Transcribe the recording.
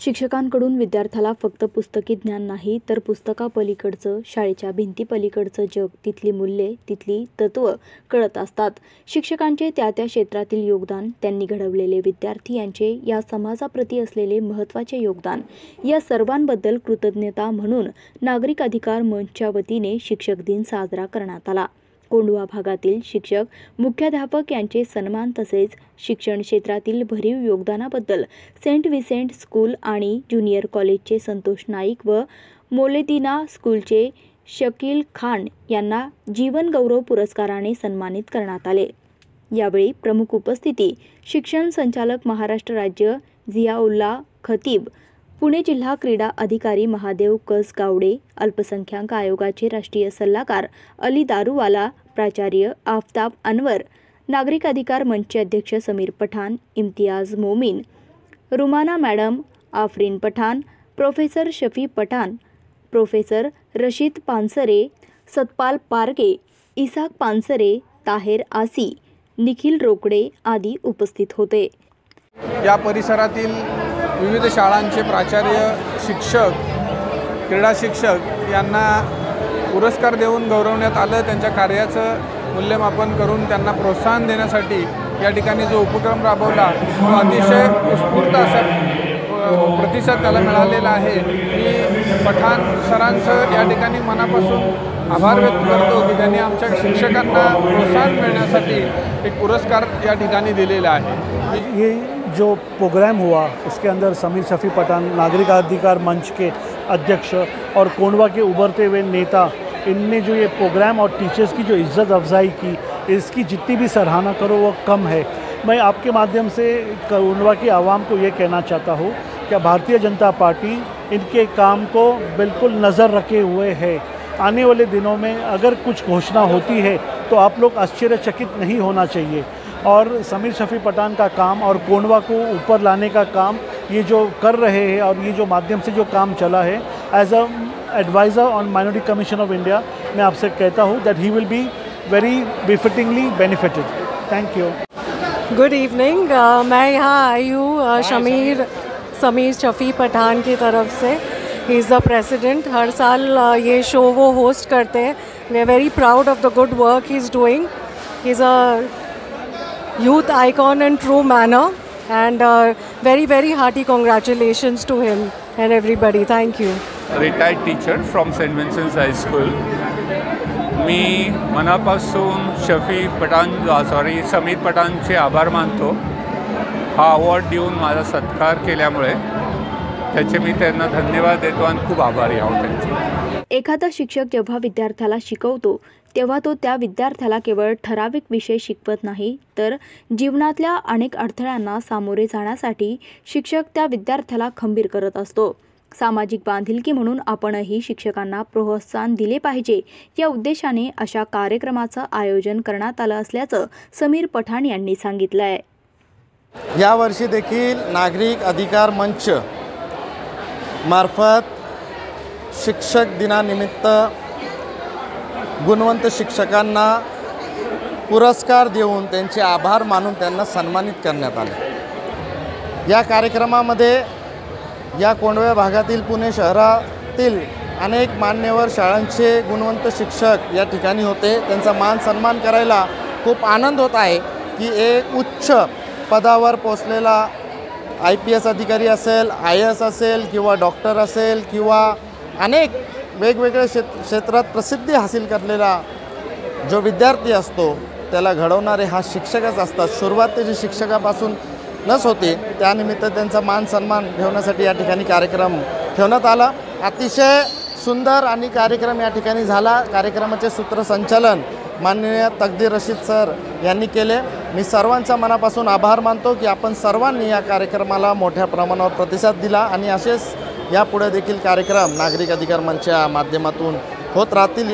शिक्षकांकडून विद्यार्थ्याला फक्त पुस्तकी ज्ञान नाही तर पुस्तकापलीकडचं, शाळेच्या भिंतीपलीकडचं जग, तिथली मूल्ये, तिथली तत्त्व कळत असतात. शिक्षकांचे त्या क्षेत्रातील योगदान, त्यांनी घडवलेले विद्यार्थी यांचे या समाजाप्रती असलेले महत्त्वाचे योगदान, या सर्वांबद्दल कृतज्ञता म्हणून नागरिक अधिकार मंचच्या वतीने शिक्षक दिन साजरा करण्यात आला. कोंढवा भागातील शिक्षक, मुख्याध्यापक यांचे सन्मान तसेच शिक्षण क्षेत्रातील भरीव योगदानाबद्दल सेंट विसेंट स्कूल आणि ज्युनियर कॉलेजचे संतोष नाईक व मोलेदिना स्कूलचे शकील खान यांना जीवन गौरव पुरस्काराने सन्मानित करण्यात आले. यावेळी प्रमुख उपस्थिती शिक्षण संचालक महाराष्ट्र राज्य झियाउल्ला खतीब, पुणे जिल्हा क्रीडा अधिकारी महादेव कस गावडे, अल्पसंख्याक आयोगाचे राष्ट्रीय सल्लागार अली दारूवाला, प्राचार्य आफताब अनवर, नागरिक अधिकार मंचचे अध्यक्ष Sameer Pathan, Imtiaz Momin, Rumana madam, Afreen Pathan, professor Shafi Pathan, professor Rashid Pansare, Satpal Parge, Isak Pansare, Taher Asi, Nikhil Rokade आदी उपस्थित होते. या परिसरातील विविध शाळांचे प्राचार्य, शिक्षक, क्रीडा शिक्षक यांना पुरस्कार देऊन गौरवण्यात आलं. त्यांच्या कार्याचं मूल्यमापन करून त्यांना प्रोत्साहन देण्यासाठी या ठिकाणी जो उपक्रम राबवला तो अतिशय उत्स्फूर्त असा प्रतिसाद त्याला मिळालेला आहे. मी पठाण सरांचं या ठिकाणी मनापासून आभार व्यक्त करतो की त्यांनी आमच्या शिक्षकांना प्रोत्साहन मिळण्यासाठी एक पुरस्कार या ठिकाणी दिलेला आहे. ये जो प्रोग्राम हुआ उसके अंदर समीर शफी पठान, नागरिक अधिकार मंच के अध्यक्ष और कोंढवा के उभरते हुए नेता, इनने जो ये प्रोग्राम और टीचर्स की जो इज्जत अफजाई की, इसकी जितनी भी सराहना करो वो कम है. मैं आपके माध्यम से कोंढवा की आवाम को ये कहना चाहता हूँ कि भारतीय जनता पार्टी इनके काम को बिल्कुल नज़र रखे हुए है. आने वाले दिनों में अगर कुछ घोषणा होती है तो आप लोग आश्चर्यचकित नहीं होना चाहिए. और समीर शफी पठान का काम और कोंढवा को ऊपर लाने का काम ये जो कर रहे हैं और ये जो माध्यम से जो काम चला है, as a adviser on minority commission of India, मैं आपसे कहता हूँ that he will be very befittingly benefited. Thank you. Good evening. मैं यहाँ आई हूँ समीर शफी पठान की तरफ से. He is the president. हर साल ये शो वो होस्ट करते हैं. We are very proud of the good work he is doing. He is a youth icon and true manner, and very hearty congratulations to him and everybody. Thank you. Retired teacher from St. Vincent's High School. मी मनापासून समीर पठाणचे आभार मानतो. हा award देऊन माझा सत्कार केल्यामुळे त्याचे मी त्यांना धन्यवाद देतो आणि खूप आभारी आहोत त्यांचे. एखादा शिक्षक जेव्हा विद्यार्थ्याला शिकवतो तेव्हा तो त्या विद्यार्थ्याला केवळ ठराविक विषय शिकवत नाही तर जीवनातल्या अनेक अडथळ्यांना सामोरे जाण्यासाठी शिक्षक त्या विद्यार्थ्याला खंबीर करत असतो. सामाजिक बांधिलकी म्हणून आपणही शिक्षकांना प्रोत्साहन दिले पाहिजे या उद्देशाने अशा कार्यक्रमाचं आयोजन करण्यात आलं असल्याचं समीर पठाण यांनी सांगितलं आहे. यावर्षी देखील नागरिक अधिकार मंच मार्फत शिक्षक दिनानिमित्त गुणवंत शिक्षकांना पुरस्कार देऊन त्यांचे आभार मानून त्यांना सन्मानित करण्यात आले. या कार्यक्रमामध्ये या कोंढव्या भागातील पुणे शहरातील अनेक मान्यवर शाळांचे गुणवंत शिक्षक या ठिकाणी होते. त्यांचा मान सन्मान करायला खूप आनंद होत आहे की एक उच्च पदावर पोचलेला IPS अधिकारी असेल, IAS असेल किंवा डॉक्टर असेल किंवा अनेक वेगवेगळ्या क्षेत्रात प्रसिद्धी हासिल करलेला जो विद्यार्थी असतो त्याला घडवणारे हा शिक्षकच असतात. सुरुवात त्याची शिक्षकापासूनच होते. त्यानिमित्त त्यांचा मान सन्मान ठेवण्यासाठी या ठिकाणी कार्यक्रम ठेवण्यात आला. अतिशय सुंदर आणि कार्यक्रम या ठिकाणी झाला. कार्यक्रमाचे सूत्रसंचालन माननीय तकदीर रशीद सर यांनी केले. मी सर्वांचा मनापासून आभार मानतो की आपण सर्वांनी या कार्यक्रमाला मोठ्या प्रमाणावर प्रतिसाद दिला आणि असेच यापुढे देखील कार्यक्रम नागरिक अधिकार मंचच्या माध्यमातून होत राहतील.